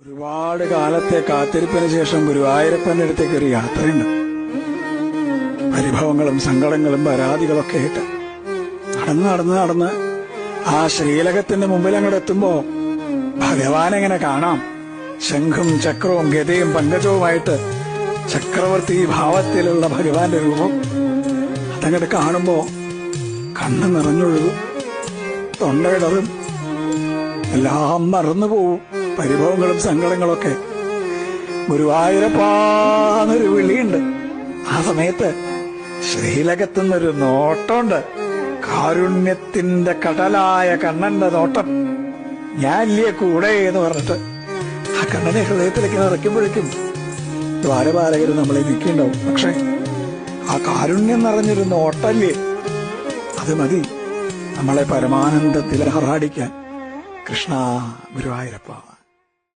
ഒരുപാട് കാലത്തെ കാത്തിരിപ്പിന് ശേഷം ഗുരുവായൂരപ്പന്റെ അടുത്തേക്ക് ഒരു യാത്രയുണ്ട്. പരിഭവങ്ങളും സങ്കടങ്ങളും പരാതികളൊക്കെ ആയിട്ട് നടന്ന് ആ ശ്രീലകത്തിന്റെ മുമ്പിൽ അങ്ങോട്ട് എത്തുമ്പോ ഭഗവാൻ എങ്ങനെ കാണാം. ശംഖും ചക്രവും ഗതയും പങ്കജവുമായിട്ട് ചക്രവർത്തി ഭാവത്തിലുള്ള ഭഗവാന്റെ രൂപം അതങ്ങോട്ട് കാണുമ്പോ കണ്ണ് നിറഞ്ഞൊഴുകും, തൊണ്ടയിടറും, എല്ലാം മറന്നുപോവും. പരിഭവങ്ങളും സങ്കടങ്ങളൊക്കെ. ഗുരുവായൂരപ്പാന്നൊരു വിളിയുണ്ട്. ആ സമയത്ത് ശ്രീലകത്തുനിന്നൊരു നോട്ടമുണ്ട്. കാരുണ്യത്തിന്റെ കടലായ കണ്ണന്റെ നോട്ടം. ഞാനില്ലേ കൂടെ എന്ന് പറഞ്ഞിട്ട് ആ കണ്ണനെ ഹൃദയത്തിലേക്ക് നിറയ്ക്കുമ്പോഴേക്കും ദ്വാരപാലകര് നമ്മളെ നിൽക്കുന്നുണ്ടാവും. പക്ഷെ ആ കാരുണ്യം നിറഞ്ഞൊരു നോട്ടല്ലേ, അത് മതി നമ്മളെ പരമാനന്ദത്തിൽ ആറാടിക്കാൻ. കൃഷ്ണ ഗുരുവായൂരപ്പ.